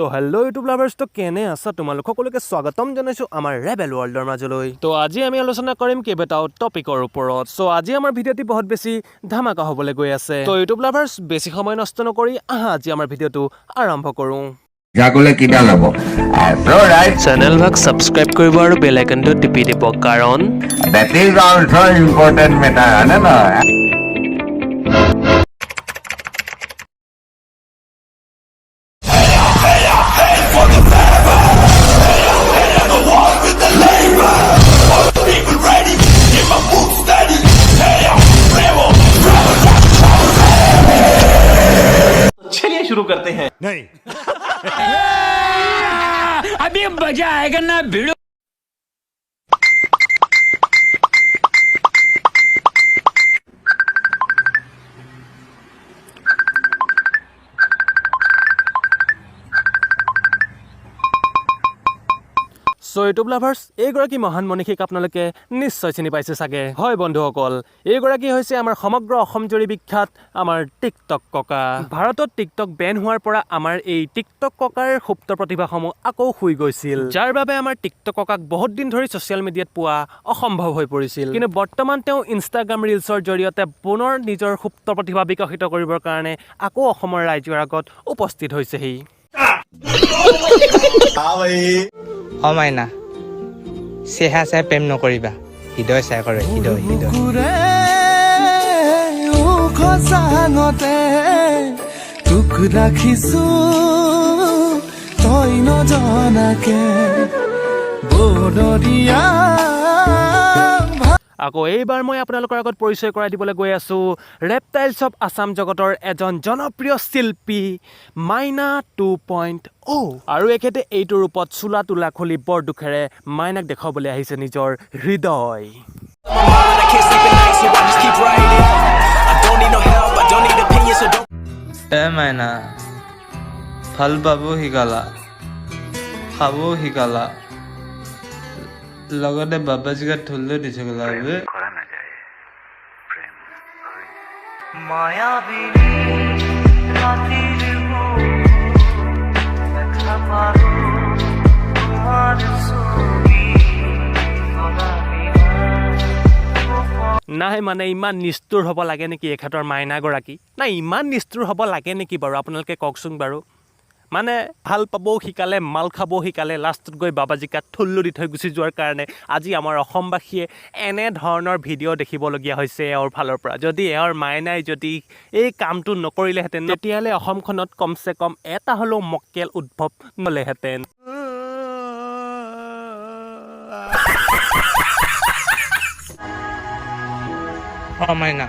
তো hello' YouTube lovers তো কেনে আছা তোমালোক সকলোকে স্বাগতম জনাইছো আমাৰ ৰেবেল ৱৰ্ল্ডৰ মাজলৈ তো আজি আমি আলোচনা কৰিম কেইবাটাও টপিকৰ ওপৰত সো আজি আমাৰ ভিডিঅ'টি বহুত বেছি ধামাকা হ'বলৈ গৈ আছে তো ইউটিউব লাভাৰ্ছ বেছি সময় নষ্ট নকৰি আহা আজি আমাৰ ভিডিঅ'টো আৰম্ভ কৰোঁ যাকলে কিটা লব অলৰাইট চেনেল ভাগ সাবস্ক্ৰাইব কৰিব আৰু বেল আইকনটো টিপি দিব কাৰণ that is also important matter হয় না चलिए शुरू करते हैं नहीं अभी मजा आएगा ना भिड़ो সো ইউটিউব লাভাৰ্ছ এইগৰাকী মহান মনীষীক আপোনালোকে নিশ্চয় চিনি পাইছে চাগে হয় বন্ধুসকল এইগৰাকী হৈছে আমাৰ সমগ্ৰ অসম জুৰি বিখ্যাত আমাৰ টিকটক ককা ভাৰতত টিকটক বেন হোৱাৰ পৰা আমাৰ এই টিকটক ককাৰ সুপ্ত প্ৰতিভাসমূহ আকৌ শুই গৈছিল যাৰ বাবে আমাৰ টিকটক ককাক বহুত দিন ধৰি ছ'চিয়েল মিডিয়াত পোৱা অসম্ভৱ হৈ পৰিছিল কিন্তু বৰ্তমান তেওঁ ইনষ্টাগ্ৰাম ৰিলছৰ জৰিয়তে পুনৰ নিজৰ সুপ্ত প্ৰতিভা বিকশিত কৰিবৰ কাৰণে আকৌ অসমৰ ৰাইজৰ আগত উপস্থিত হৈছেহি মাইনা চেহা চাই প্ৰেম নকৰিবা হৃদয় চাই কৰে হৃদয় তোক ৰাখিছো তই নজনাকে বদৰিয়া আকৌ এইবাৰ মই আপোনালোকৰ আগত পৰিচয় কৰাই দিবলৈ গৈ আছো ৰেপটাইলছ অফ আছাম জগতৰ এজন জনপ্ৰিয় শিল্পী মাইনা 2.0 আৰু এখেতে এইটো ৰূপত চোলা তোলা খুলি বৰ দুখেৰে মাইনাক দেখুৱাবলৈ আহিছে নিজৰ হৃদয় মাইনা ভাল পাব শিকালা খাবও শিকালা লগতে বাবাজিকা ঠুল্লো দিছে গলা নাই মানে ইমান নিষ্ঠুৰ হ'ব লাগে নেকি এখেতৰ মাইনাগৰাকী নাই ইমান নিষ্ঠুৰ হ'ব লাগে নেকি বাৰু আপোনালোকে কওকচোন বাৰু মানে ভাল পাবও শিকালে মাল খাবও শিকালে লাষ্টত গৈ বাবাজিকাত ঠুল্লু দি থৈ গুচি যোৱাৰ কাৰণে আজি আমাৰ অসমবাসীয়ে এনে ধৰণৰ ভিডিঅ' দেখিবলগীয়া হৈছে এওঁৰ ফালৰ পৰা যদি এওঁৰ মাইনাই যদি এই কামটো নকৰিলেহেঁতেন তেতিয়াহ'লে অসমখনত কমচে কম এটা হ'লেও মক্কেল উদ্ভৱ নলেহেঁতেন মাইনা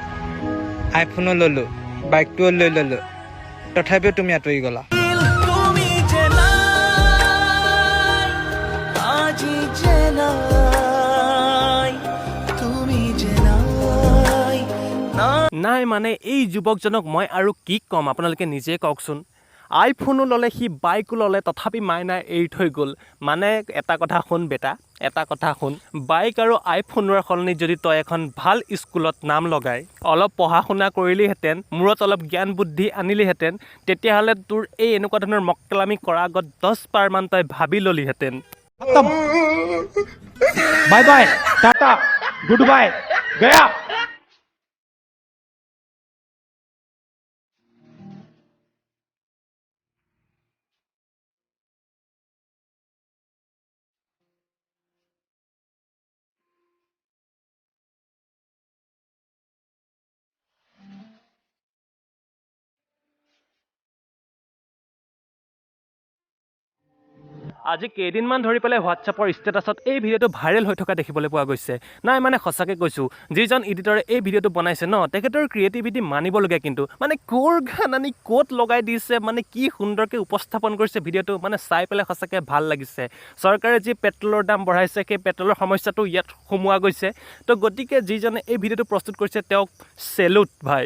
আইফোনো ললো বাইকটোও লৈ ললো তথাপিও তুমি আঁতৰি গলা নাই মানে এই যুৱকজনক মই আৰু কি ক'ম আপোনালোকে নিজে কওকচোন আইফোনো ল'লে সি বাইকো ল'লে তথাপি মাইনাই এৰি থৈ গ'ল মানে এটা কথা শুন বেটা এটা কথা শুন বাইক আৰু আইফোনৰ সলনি যদি তই এখন ভাল স্কুলত নাম লগাই অলপ পঢ়া শুনা কৰিলিহেঁতেন মূৰত অলপ জ্ঞান বুদ্ধি আনিলিহেঁতেন তেতিয়াহ'লে তোৰ এই এনেকুৱা ধৰণৰ মক্কেলামি কৰাৰ আগত 10 বাৰমান তই ভাবি ল'লিহেঁতেন bye bye tata goodbye গয়া আজি কেইদিনমান ধৰি পেলাই হোৱাটছআপৰ ষ্টেটাছত এই ভিডিঅ'টো ভাইৰেল হৈ থকা দেখিবলৈ পোৱা গৈছে নাই মানে সঁচাকৈ কৈছোঁ যিজন এডিটৰে এই ভিডিঅ'টো বনাইছে ন তেখেতৰ ক্ৰিয়েটিভিটি মানিবলগীয়া কিন্তু মানে ক'ৰ গান আনি ক'ত লগাই দিছে মানে কি সুন্দৰকৈ উপস্থাপন কৰিছে ভিডিঅ'টো মানে চাই পেলাই সঁচাকৈ ভাল লাগিছে চৰকাৰে যি পেট্ৰলৰ দাম বঢ়াইছে সেই পেট্ৰলৰ সমস্যাটো ইয়াত সোমোৱা গৈছে তো গতিকে যিজনে এই ভিডিঅ'টো প্ৰস্তুত কৰিছে তেওঁক চেলুট ভাই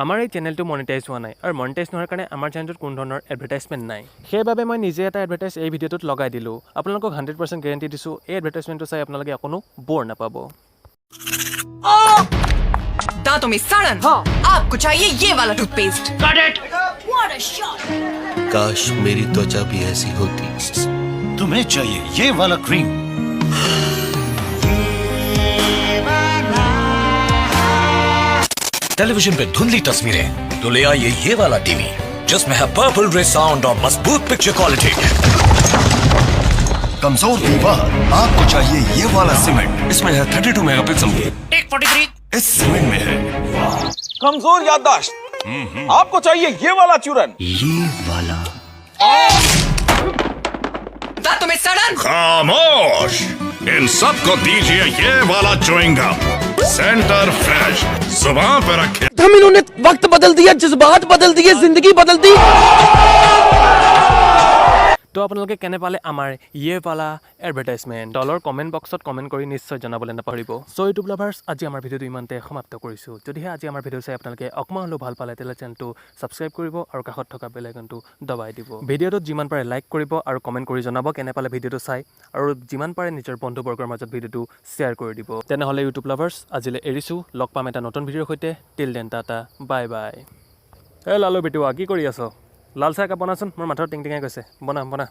আমাৰ এই চেনেলটো মনিটাইজ হোৱা নাই আৰু মনিটাইজ নোহোৱাৰ কাৰণে আমাৰ চেনেলটোত কোনো ধৰণৰ এডভাৰটাইজমেণ্ট নাই সেইবাবে মই নিজে এটা এডভাৰটাইজ এই ভিডিঅ'টোত লগাই দিলোঁ আপোনালোকক 100% গেৰেণ্টি দিছোঁ এই এডভাৰটাইজমেণ্টটো চাই আপোনালোকে অকণো বৰ নাপাব दांतों में सड़न आपको चाहिए ये वाला टूथपेस्ट What a shot! काश मेरी त्वचा भी ऐसी होती। तुम्हें चाहिए ये वाला क्रीम। टेलीविजन पे धुंधली तस्वीरें तो ले आइए ये वाला टीवी जिसमें है पर्पल रे साउंड और मजबूत पिक्चर क्वालिटी। कमजोर दीवार आपको चाहिए ये वाला सीमेंट। इसमें है 32 मेगापिक्सल। 143. इस सीमेंट में है कमजोर याददाश्त आपको चाहिए ये वाला चूरन। ये वाला तुम्हें सड़न खामोश। इन सबको दीजिए ये वाला च्युइंगम सेंटर फ्रेश। जुबान पे रखे। हम इन्होंने वक्त बदल दिया, जज्बात बदल दिए, जिंदगी बदल दी। তো আপোনালোকে কেনে পালে আমাৰ ইয়ে পালা এডভাৰটাইজমেণ্ট তলৰ কমেণ্ট বক্সত কমেণ্ট কৰি নিশ্চয় জনাবলৈ নাপাহৰিব। চ' ইউটিউব লাভাৰ্ছ আজি আমাৰ ভিডিঅ'টো ইমানতে সমাপ্ত কৰিছোঁ। যদিহে আজি আমাৰ ভিডিঅ' চাই আপোনালোকে অকণমান হ'লেও ভাল পালে তেতিয়াহ'লে চেনেলটো ছাবস্ক্ৰাইব কৰিব আৰু কাষত থকা বেল আইকনটো দবাই দিব। ভিডিঅ'টোত যিমান পাৰে লাইক কৰিব আৰু কমেণ্ট কৰি জনাব কেনে পালে ভিডিঅ'টো চাই, আৰু যিমান পাৰে নিজৰ বন্ধুবৰ্গৰ মাজত ভিডিঅ'টো শ্বেয়াৰ কৰি দিব। তেনেহ'লে ইউটিউব লাভাৰ্ছ আজিলৈ এৰিছোঁ। লগ পাম এটা নতুন ভিডিঅ'ৰ সৈতে। Till then tata bye bye. Lalu বেটুৱা কি কৰি আছ? লাল চাহ একাপ বনাচোন, মোৰ মাথাত টিং টিঙাই গৈছে। বনা বনা।